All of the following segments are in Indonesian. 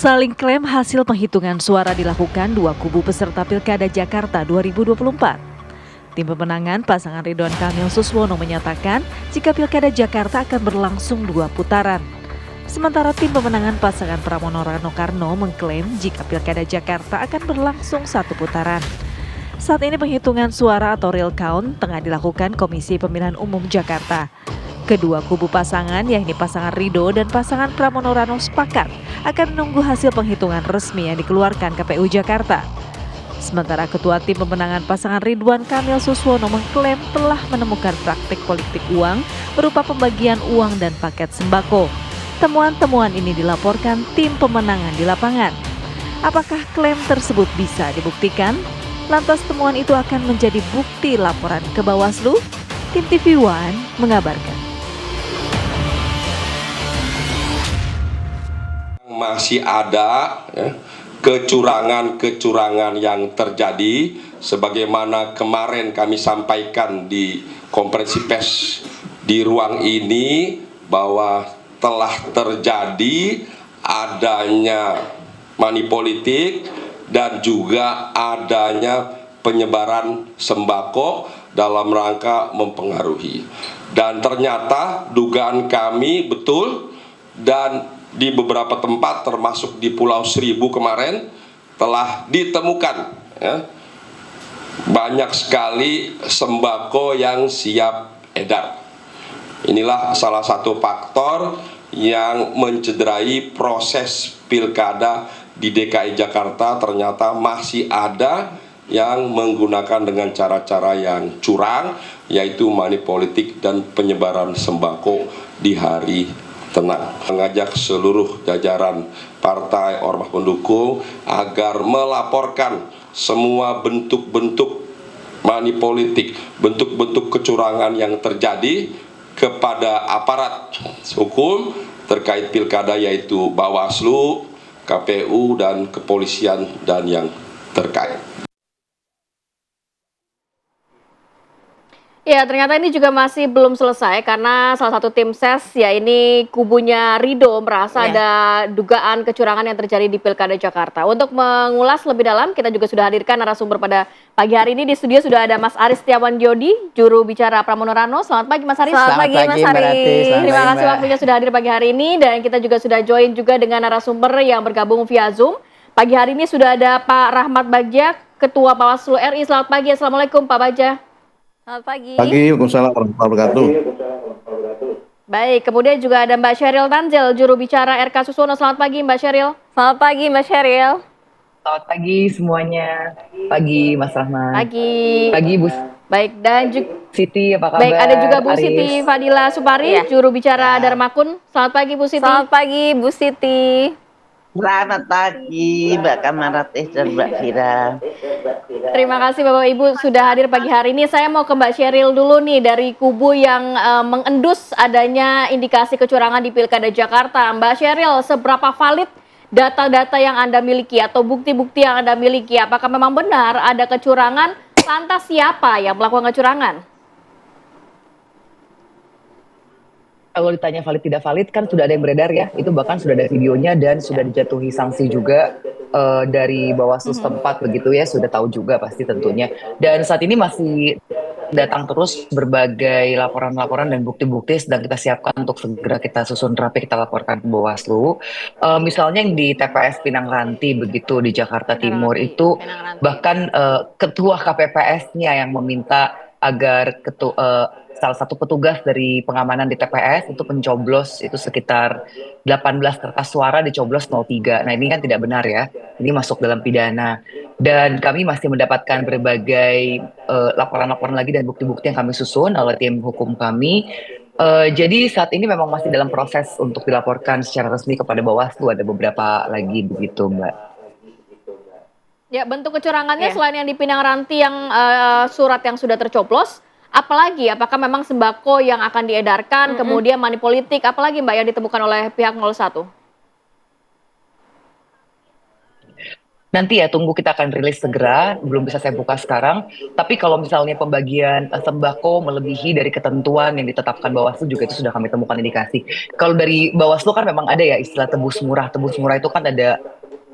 Saling klaim hasil penghitungan suara dilakukan dua kubu peserta Pilkada Jakarta 2024. Tim pemenangan pasangan Ridwan Kamil Suswono menyatakan jika Pilkada Jakarta akan berlangsung 2 putaran. Sementara tim pemenangan pasangan Pramono Rano Karno mengklaim jika Pilkada Jakarta akan berlangsung 1 putaran. Saat ini penghitungan suara atau real count tengah dilakukan Komisi Pemilihan Umum Jakarta. Kedua kubu pasangan, yakni pasangan Rido dan pasangan Pramono Rano sepakat akan menunggu hasil penghitungan resmi yang dikeluarkan KPU Jakarta. Sementara Ketua Tim Pemenangan pasangan Ridwan Kamil Suswono mengklaim telah menemukan praktik politik uang berupa pembagian uang dan paket sembako. Temuan-temuan ini dilaporkan tim pemenangan di lapangan. Apakah klaim tersebut bisa dibuktikan? Lantas temuan itu akan menjadi bukti laporan ke Bawaslu? Tim TV One mengabarkan. Masih ada kecurangan-kecurangan yang terjadi sebagaimana kemarin kami sampaikan di konferensi pers di ruang ini bahwa telah terjadi adanya money politik dan juga adanya penyebaran sembako dalam rangka mempengaruhi. Dan ternyata dugaan kami betul, dan di beberapa tempat termasuk di Pulau Seribu kemarin telah ditemukan banyak sekali sembako yang siap edar. Inilah salah satu faktor yang mencederai proses pilkada di DKI Jakarta. Ternyata masih ada yang menggunakan dengan cara-cara yang curang, yaitu money politik dan penyebaran sembako di hari tenang. Mengajak seluruh jajaran partai ormas pendukung agar melaporkan semua bentuk-bentuk money politik, bentuk-bentuk kecurangan yang terjadi kepada aparat hukum terkait pilkada, yaitu Bawaslu, KPU, dan kepolisian dan yang terkait. Ya, ternyata ini juga masih belum selesai karena salah satu tim ses, ya ini kubunya Rido, merasa ada dugaan kecurangan yang terjadi di Pilkada Jakarta. Untuk mengulas lebih dalam, kita juga sudah hadirkan narasumber pada pagi hari ini. Di studio sudah ada Mas Aris Setiawan Jodi, juru bicara Pramono Rano. Selamat pagi Mas Aris. Selamat pagi Mas Aris. Terima kasih waktunya sudah hadir pagi hari ini, dan kita juga sudah join juga dengan narasumber yang bergabung via Zoom. Pagi hari ini sudah ada Pak Rahmat Bagja, Ketua Bawaslu RI. Selamat pagi, Assalamualaikum Pak Bagja. Selamat pagi. Waalaikumsalam warahmatullahi wabarakatuh. Baik, kemudian juga ada Mbak Sheryl Tanzil, juru bicara RK Suswono. Selamat pagi Mbak Sheryl. Selamat pagi Mbak Sheryl. Selamat pagi semuanya. Pagi Mas Rahman. Pagi. Pagi Bu Baik, dan juga Siti, apa kabar? Baik, ada juga Bu Aris. Siti Fadila Supari, juru bicara Dharmakun. Selamat pagi Bu Siti. Selamat pagi Bu Siti. Selamat pagi Mbak Kamaratis dan Mbak Fira. Terima kasih Bapak Ibu sudah hadir pagi hari ini. Saya mau ke Mbak Sheryl dulu nih, dari kubu yang mengendus adanya indikasi kecurangan di Pilkada Jakarta. Mbak Sheryl, seberapa valid data-data yang Anda miliki atau bukti-bukti yang Anda miliki? Apakah memang benar ada kecurangan? Lantas siapa yang melakukan kecurangan? Kalau ditanya valid tidak valid, kan sudah ada yang beredar ya. Itu bahkan sudah ada videonya dan sudah dijatuhi sanksi juga dari Bawaslu setempat begitu ya. Sudah tahu juga pasti tentunya. Dan saat ini masih datang terus berbagai laporan-laporan dan bukti-bukti sedang kita siapkan untuk segera kita susun rapi, kita laporkan ke Bawaslu. Misalnya yang di TPS Pinang Ranti begitu di Jakarta Timur itu bahkan ketua KPPS-nya yang meminta agar salah satu petugas dari pengamanan di TPS itu pencoblos itu sekitar 18 kertas suara dicoblos 03. Nah ini kan tidak benar ya, ini masuk dalam pidana. Dan kami masih mendapatkan berbagai laporan-laporan lagi dan bukti-bukti yang kami susun oleh tim hukum kami. Jadi saat ini memang masih dalam proses untuk dilaporkan secara resmi kepada Bawaslu, ada beberapa lagi begitu Mbak. Ya, bentuk kecurangannya selain yang di Pinang Ranti yang surat yang sudah tercoblos, apalagi? Apakah memang sembako yang akan diedarkan, kemudian money politik, apalagi Mbak yang ditemukan oleh pihak 01? Nanti ya tunggu, kita akan rilis segera, belum bisa saya buka sekarang. Tapi kalau misalnya pembagian sembako melebihi dari ketentuan yang ditetapkan Bawaslu juga itu sudah kami temukan indikasi. Kalau dari Bawaslu kan memang ada ya istilah tebus murah. Tebus murah itu kan ada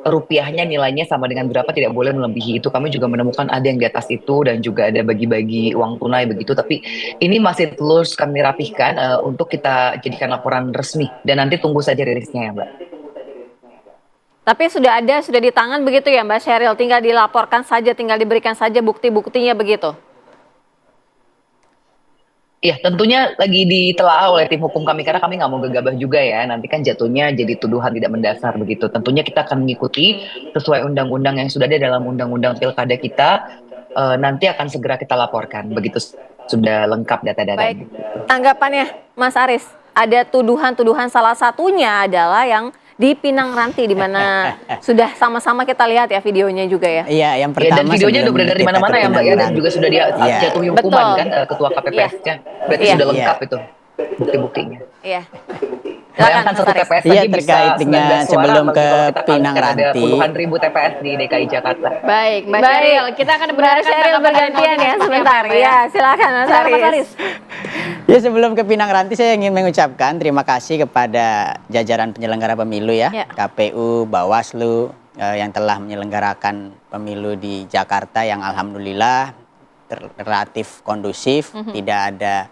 rupiahnya, nilainya sama dengan berapa, tidak boleh melebihi itu. Kami juga menemukan ada yang di atas itu dan juga ada bagi-bagi uang tunai begitu. Tapi ini masih terus kami rapihkan untuk kita jadikan laporan resmi dan nanti tunggu saja rilisnya ya Mbak. Tapi sudah di tangan begitu ya Mbak Sheryl, tinggal dilaporkan saja, tinggal diberikan saja bukti-buktinya begitu. Iya, tentunya lagi ditelaah oleh tim hukum kami karena kami nggak mau gegabah juga ya. Nanti kan jatuhnya jadi tuduhan tidak mendasar begitu. Tentunya kita akan mengikuti sesuai undang-undang yang sudah ada dalam undang-undang pilkada kita. Nanti akan segera kita laporkan begitu sudah lengkap data-datanya. Baik, tanggapannya Mas Aris, ada tuduhan-tuduhan, salah satunya adalah yang di Pinang Ranti, di mana sudah sama-sama kita lihat ya videonya juga ya. Iya, yang Ya, pertama dan videonya udah beredar di mana-mana ya Mbak ya, dan juga sudah dijatuhi hukuman Betul. kan ketua KPPS-nya. Berarti Iya. sudah lengkap itu bukti-buktinya. Iya. Bayangkan satu Mas Aris. TPS Iya, saja bisa terkait dengan 19 suara, sebelum apalagi ke kalau kita Pinang kalikan ada Ranti. puluhan ribu TPS di DKI Jakarta. Baik, Mbak Baik. Sheryl, kita akan Mbak mendengarkan Sheryl tanggapan dari bergantian ya 03 sebentar. Pak, Ya, silakan Mas Silakan, Mas Aris. Aris. Ya, sebelum ke Pinang Ranti saya ingin mengucapkan terima kasih kepada jajaran penyelenggara pemilu ya, Ya. KPU, Bawaslu yang telah menyelenggarakan pemilu di Jakarta yang alhamdulillah relatif kondusif, tidak ada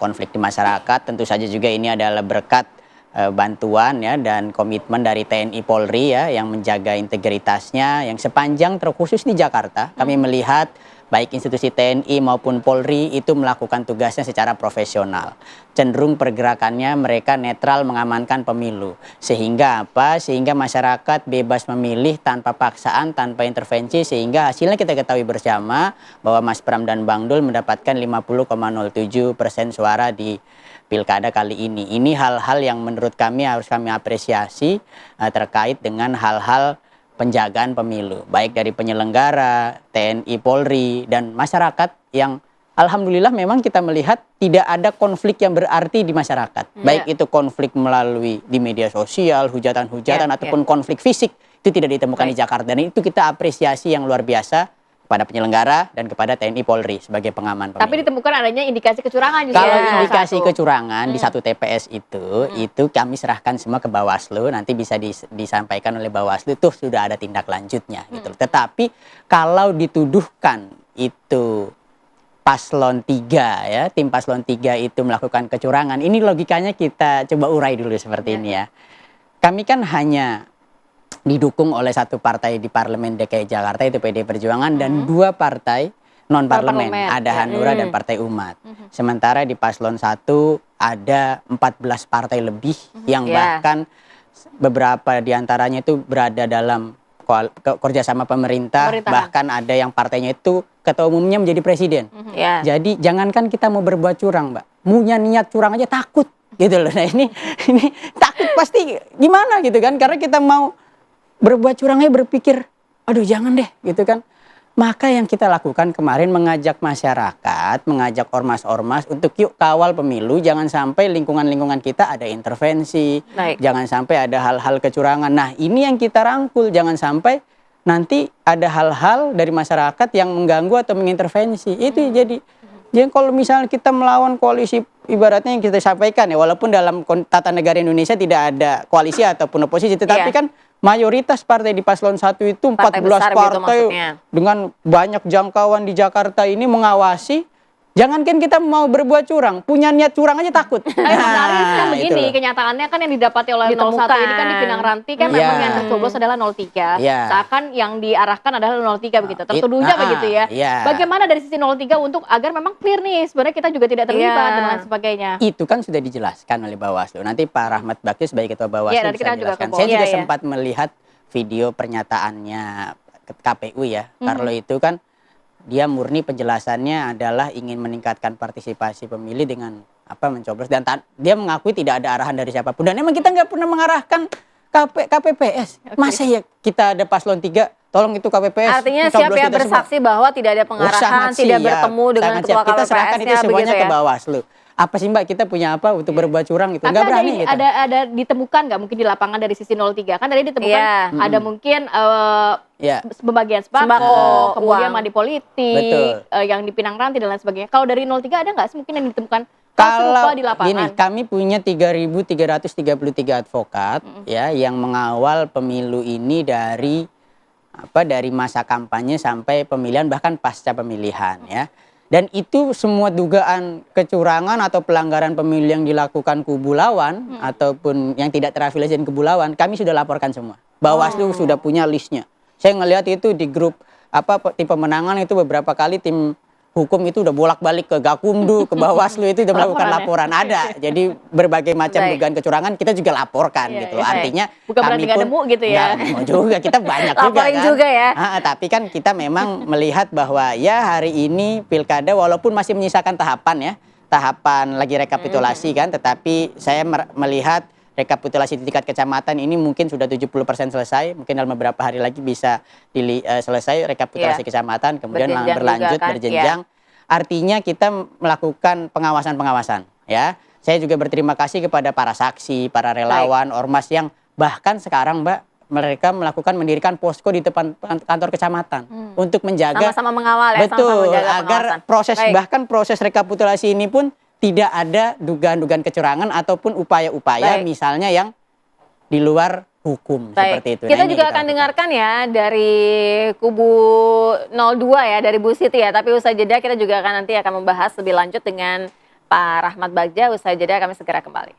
konflik di masyarakat. Tentu saja juga ini adalah berkat bantuan ya dan komitmen dari TNI Polri ya yang menjaga integritasnya yang sepanjang terkhusus di Jakarta. Kami melihat baik institusi TNI maupun Polri itu melakukan tugasnya secara profesional. Cenderung pergerakannya mereka netral mengamankan pemilu. Sehingga apa? Sehingga masyarakat bebas memilih tanpa paksaan, tanpa intervensi, sehingga hasilnya kita ketahui bersama bahwa Mas Pram dan Bang Dul mendapatkan 50,07% suara di pilkada kali ini. Ini hal-hal yang menurut kami harus kami apresiasi terkait dengan hal-hal penjagaan pemilu, baik dari penyelenggara, TNI, Polri, dan masyarakat yang alhamdulillah memang kita melihat tidak ada konflik yang berarti di masyarakat. Baik itu konflik melalui di media sosial, hujatan-hujatan, ataupun konflik fisik, itu tidak ditemukan di Jakarta. Dan itu kita apresiasi yang luar biasa kepada penyelenggara dan kepada TNI Polri sebagai pengaman pemilu. Tapi ditemukan adanya indikasi kecurangan juga. Kalau ya, salah indikasi satu. kecurangan di satu TPS itu kami serahkan semua ke Bawaslu, nanti bisa disampaikan oleh Bawaslu, tuh sudah ada tindak lanjutnya gitu. Tetapi kalau dituduhkan itu paslon 3 ya, tim paslon 3 itu melakukan kecurangan, ini logikanya kita coba urai dulu seperti ini ya. Kami kan hanya didukung oleh satu partai di Parlemen DKI Jakarta, itu PD Perjuangan, dan dua partai non-parlemen, ada Hanura dan Partai Umat. Sementara di paslon 1 ada 14 partai lebih yang bahkan beberapa diantaranya itu berada dalam kerjasama pemerintah, bahkan ada yang partainya itu ketua umumnya menjadi presiden. Jadi jangankan kita mau berbuat curang, Mbak, punya niat curang aja takut gitu loh. Nah ini takut pasti gimana gitu kan, karena kita mau berbuat curangnya berpikir, aduh jangan deh gitu kan. Maka yang kita lakukan kemarin mengajak masyarakat, mengajak ormas-ormas untuk yuk kawal pemilu, jangan sampai lingkungan-lingkungan kita ada intervensi, jangan sampai ada hal-hal kecurangan. Nah ini yang kita rangkul, jangan sampai nanti ada hal-hal dari masyarakat yang mengganggu atau mengintervensi. Itu jadi kalau misalnya kita melawan koalisi, ibaratnya yang kita sampaikan ya, walaupun dalam tata negara Indonesia tidak ada koalisi ataupun oposisi, tetapi kan mayoritas partai di paslon 1 itu 14 partai dengan banyak jangkauan di Jakarta ini mengawasi. Jangankan kita mau berbuat curang, punya niat curang aja takut. Mas Aris kan begini, kenyataannya kan yang didapati oleh 01 ini kan di Pinang Ranti kan memang yang tercoblos adalah 03. Seakan yang diarahkan adalah 03 begitu. Tertuduhnya begitu ya. Bagaimana dari sisi 03 untuk agar memang clear nih, sebenarnya kita juga tidak terlibat dan lain sebagainya. Itu kan sudah dijelaskan oleh Bawaslu. Nanti Pak Rahmat Bakti sebagai Ketua Bawaslu bisa jelaskan. Saya juga sempat melihat video pernyataannya KPU ya. Karena itu kan dia murni penjelasannya adalah ingin meningkatkan partisipasi pemilih dengan mencoblos, dan dia mengakui tidak ada arahan dari siapapun, dan emang kita nggak pernah mengarahkan KPPS. Masa ya kita ada paslon 3 tolong itu KPPS. Artinya siap ya bersaksi bahwa tidak ada pengarahan, tidak bertemu dengan ketua KPPS-nya kita serahkan itu semuanya ke Bawaslu. apa sih Mbak kita punya apa untuk berbuat curang gitu? Tapi Nggak berani gitu. ada ditemukan nggak mungkin di lapangan dari sisi 03? Kan tadi ditemukan Iya. ada mungkin Ya. pembagian sembako, Sembako, kemudian uang. money politik, Betul. yang di Pinang Ranti dan lain sebagainya. Kalau dari 03 ada nggak sih mungkin yang ditemukan hal Kalau serupa di lapangan? gini, kami punya 3.333 advokat ya yang mengawal pemilu ini dari masa kampanye sampai pemilihan bahkan pasca pemilihan ya. Dan itu semua dugaan kecurangan atau pelanggaran pemilu yang dilakukan kubu lawan ataupun yang tidak terafiliasi dengan kubu lawan, kami sudah laporkan semua. Bawaslu sudah punya listnya. Saya ngelihat itu di grup tim pemenangan itu beberapa kali tim hukum itu udah bolak-balik ke Gakumdu, ke Bawaslu itu udah melakukan laporan ada. Jadi berbagai macam Baik. dugaan kecurangan kita juga laporkan Iya, gitu. iya. Artinya Bukan berarti kami nggak pun nemu gitu ya. nggak nemu juga, kita banyak juga Laporin kan. juga ya. Tapi kan kita memang melihat bahwa ya hari ini pilkada walaupun masih menyisakan tahapan lagi rekapitulasi kan, tetapi saya melihat rekapitulasi di tingkat kecamatan ini mungkin sudah 70% selesai, mungkin dalam beberapa hari lagi bisa selesai rekapitulasi Iya. kecamatan, kemudian Berjenjang berlanjut juga kan, berjenjang. Artinya kita melakukan pengawasan-pengawasan ya. Saya juga berterima kasih kepada para saksi, para relawan, ormas yang bahkan sekarang Mbak mereka mendirikan posko di depan kantor kecamatan untuk menjaga Sama-sama mengawal ya, betul sama-sama menjaga agar pengawasan. Baik. proses rekapitulasi ini pun tidak ada dugaan-dugaan kecurangan ataupun upaya-upaya Baik. misalnya yang di luar hukum Baik, seperti itu. kita Nah, ini juga akan lakukan. dengarkan ya dari kubu 02 ya, dari Bu Siti ya. Tapi usai jeda kita juga akan nanti membahas lebih lanjut dengan Pak Rahmat Bagja. Usai jeda kami segera kembali.